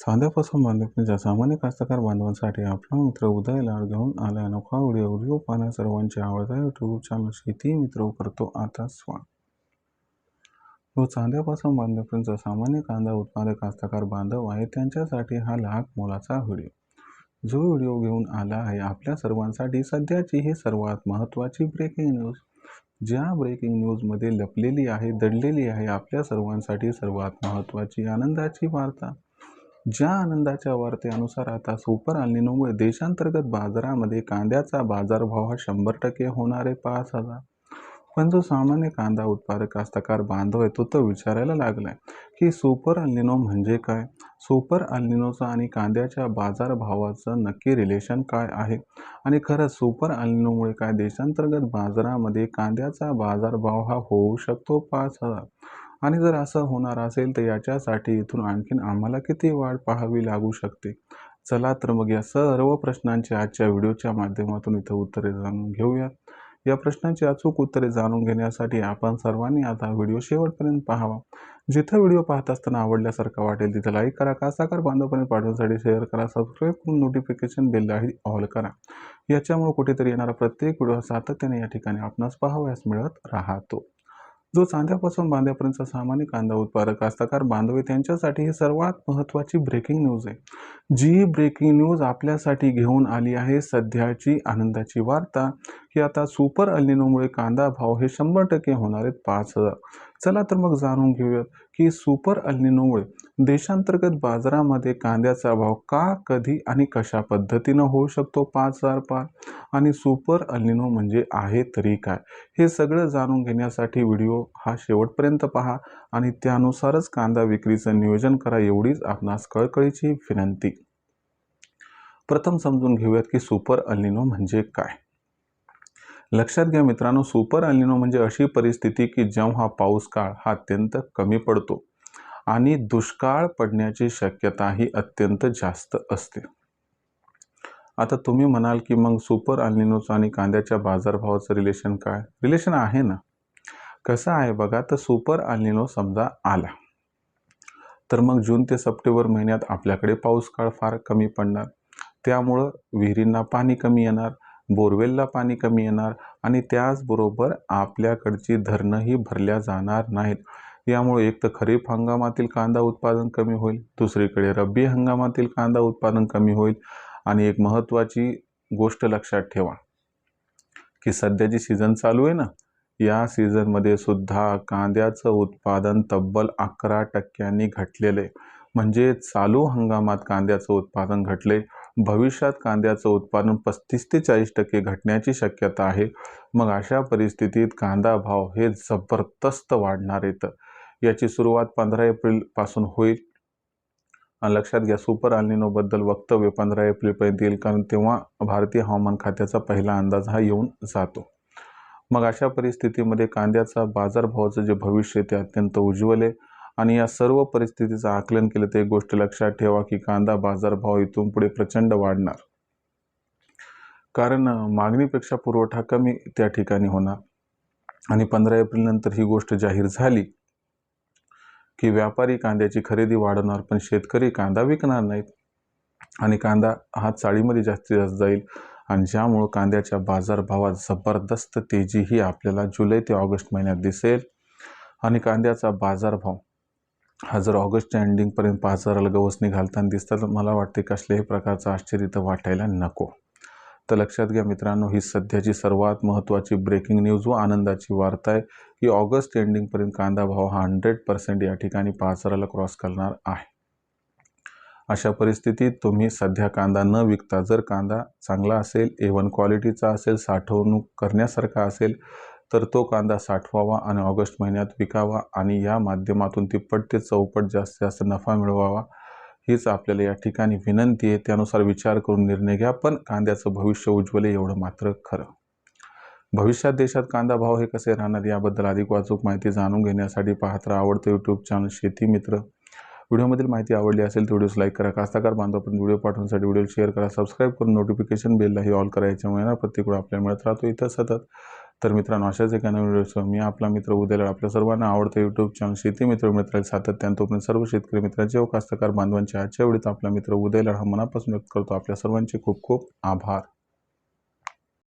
चांद्यापासून बांधणीच्या सामान्य कास्तकार बांधवांसाठी आपला मित्र उदय लाड घेऊन आलाय अनोखा व्हिडिओ पाहण्या सर्वांची आवडता यूट्यूब चॅनल शेती मित्र करतो आता स्वागत। जो चांद्यापासून बांधणीपर्यंत सामान्य कांदा उत्पादक कास्तकार बांधव आहे त्यांच्यासाठी हा लाख मोलाचा व्हिडिओ। जो व्हिडिओ घेऊन आला आहे आपल्या सर्वांसाठी सध्याची ही सर्वात महत्त्वाची ब्रेकिंग न्यूज। ज्या ब्रेकिंग न्यूजमध्ये लपलेली आहे दडलेली आहे आपल्या सर्वांसाठी सर्वात महत्त्वाची आनंदाची वार्ता। ज्या आनंदाच्या वार्तेनुसार आता सुपर एल्निनोमुळे देशांतर्गत बाजारामध्ये कांद्याचा बाजारभाव हा 100% होणार आहे 5,000। पण जो सामान्य कांदा उत्पादक कास्तकार बांधव आहे तो विचारायला लागलाय की सुपर एल्निनो म्हणजे काय, सुपर एल्निनोचा आणि कांद्याच्या बाजारभावाचं नक्की रिलेशन काय आहे आणि खरंच सुपर एल्निनोमुळे काय देशांतर्गत बाजारामध्ये कांद्याचा बाजारभाव हा होऊ शकतो 5,000 आणि जर असं होणार असेल तर याच्यासाठी इथून आणखीन आम्हाला किती वाढ पाहावी लागू शकते। चला तर मग या सर्व प्रश्नांची आजच्या व्हिडिओच्या माध्यमातून इथं उत्तरे जाणून घेऊयात। या प्रश्नांची अचूक उत्तरे जाणून घेण्यासाठी आपण सर्वांनी आता व्हिडिओ शेवटपर्यंत पाहावा। जिथं व्हिडिओ पाहत असताना आवडल्यासारखा वाटेल तिथं लाईक करा, कास्तकार बांधवपणे पाठवण्यासाठी शेअर करा, सबस्क्राईब करून नोटिफिकेशन बेललाही ऑल करा। याच्यामुळे कुठेतरी येणारा प्रत्येक व्हिडिओ सातत्याने या ठिकाणी आपणास पाहावयास मिळत राहतो। जो चांद्यापासून बांध्यापर्यंत सामान्य कांदा उत्पादक कास्तकार बांधव त्यांच्यासाठी ही सर्वात महत्त्वाची ब्रेकिंग न्यूज आहे। जी ब्रेकिंग न्यूज आपल्यासाठी घेऊन आली आहे सध्याची आनंदाची वार्ता की आता सुपर एल्निनोमुळे कांदा भाव हे 100% होणार आहेत 5,000। चला तर मग जाणून घेऊयात की सुपर एल्निनोमुळे देशांतर्गत बाजारामध्ये कांद्याचा भाव का, कधी आणि कशा पद्धतीनं होऊ शकतो 5,000 पार आणि सुपर एल्निनो म्हणजे आहे तरी काय, हे सगळं जाणून घेण्यासाठी व्हिडिओ हा शेवटपर्यंत पहा आणि त्यानुसारच कांदा विक्रीचं नियोजन करा एवढीच आपणास कळकळीची विनंती। प्रथम समजून घेऊयात की सुपर एल्निनो म्हणजे काय। लक्षात घ्या मित्रांनो, सुपर एल्निनो म्हणजे अशी परिस्थिती की जेव्हा पाऊस काळ हा अत्यंत कमी पडतो आणि दुष्काळ पडण्याची शक्यता ही अत्यंत जास्त असते। आता तुम्ही म्हणाल की मग सुपर एल्निनोचं आणि कांद्याच्या बाजारभावाचं रिलेशन काय? रिलेशन आहे ना। कसं आहे बघा, तर सुपर एल्निनो समजा आला तर मग जून ते सप्टेंबर महिन्यात आपल्याकडे पाऊस काळ फार कमी पडणार, त्यामुळं विहिरींना पाणी कमी येणार, बोरवेलला पाणी कमी येणार आणि त्याचबरोबर आपल्याकडची धरणंही भरल्या जाणार नाहीत। यामुळे एक तर खरीप हंगामातील कांदा उत्पादन कमी होईल, दुसरीकडे रब्बी हंगामातील कांदा उत्पादन कमी होईल आणि एक महत्त्वाची गोष्ट लक्षात ठेवा की सध्या जी सीझन चालू आहे ना, या सीझनमध्ये सुद्धा कांद्याचं उत्पादन तब्बल 11% घटलेलं आहे। म्हणजे चालू हंगामात कांद्याचं उत्पादन घटले, भविष्यात कांद्याचं उत्पादन 35 ते 40% घटण्याची शक्यता आहे। मग अशा परिस्थितीत कांदा भाव हे जबरदस्त वाढणार आहेत। याची सुरुवात 15 एप्रिल पासून होईल आणि लक्षात घ्या सुपर एल्निनो बद्दल वक्तव्य 15 एप्रिलपर्यंत येईल, कारण तेव्हा भारतीय हवामान खात्याचा पहिला अंदाज हा येऊन जातो। मग अशा परिस्थितीमध्ये कांद्याचा बाजारभावाचं जे भविष्य ते अत्यंत उज्ज्वल आहे आणि या सर्व परिस्थितीचं आकलन केलं तर एक गोष्ट लक्षात ठेवा की कांदा बाजारभाव इथून पुढे प्रचंड वाढणार, कारण मागणीपेक्षा पुरवठा कमी त्या ठिकाणी होणार आणि 15 एप्रिल नंतर ही गोष्ट जाहीर झाली की व्यापारी कांद्याची खरेदी वाढवणार पण शेतकरी कांदा विकणार नाहीत आणि कांदा हा चाळीमध्ये जास्तीत जास्त जाईल आणि ज्यामुळं कांद्याच्या बाजारभावात जबरदस्त तेजीही आपल्याला जुलै ते ऑगस्ट महिन्यात दिसेल आणि कांद्याचा बाजारभाव हा जर ऑगस्टच्या एंडिंगपर्यंत 5,000ला गवसणी घालताना दिसतात तर मला वाटते कसल्याही प्रकारचं आश्चर्य तर वाटायला नको। तर लक्षात घ्या मित्रांनो, ही सध्याची सर्वात महत्त्वाची ब्रेकिंग न्यूज व आनंदाची वार्ता आहे की ऑगस्ट एंडिंगपर्यंत कांदा भाव हा 100% या ठिकाणी 5,000ला क्रॉस करणार आहे। अशा परिस्थितीत तुम्ही सध्या कांदा न विकता जर कांदा चांगला असेल, A1 क्वालिटीचा असेल, साठवणूक करण्यासारखा असेल तर तो कांदा साठवावा आणि ऑगस्ट महिन्यात विकावा आणि या माध्यमातून तिप्पट ते चौपट जास्तीत जास्त नफा मिळवावा हीच आपल्याला या ठिकाणी विनंती आहे। त्यानुसार विचार करून निर्णय घ्या, पण कांद्याचं भविष्य उज्ज्वल आहे एवढं मात्र खरं। भविष्यात देशात कांदा भाव हे कसे राहणार याबद्दल अधिक अचूक माहिती जाणून घेण्यासाठी पाहत राहा आवडतं यूट्यूब चॅनल शेती मित्र। व्हिडिओमधील माहिती आवडली असेल तर व्हिडिओस लाईक करा, कास्तकार बांधवांपर्यंत व्हिडिओ पाठवण्यासाठी व्हिडिओ शेअर करा, सबस्क्राईब करून नोटिफिकेशन बेललाही ऑल करा। याच्यामुळे प्रत्येक वेळा आपल्याला मिळत राहतो इथं सतत तर मित्रांनो, अशाच एका नवीन व्हिडिओसह मी आपला मित्र उदयलाड आपल्या सर्वांना आवडतं यूट्यूब चॅनल शेती मित्र मिळत सातत्याने. तोपर्यंत सर्व शेतकरी मित्रांचे व कास्तकार बांधवांचे आजच्या व्हिडिओत आपला मित्र उदयलाड हा मनापासून व्यक्त करतो. आपल्या सर्वांचे खूप खूप आभार.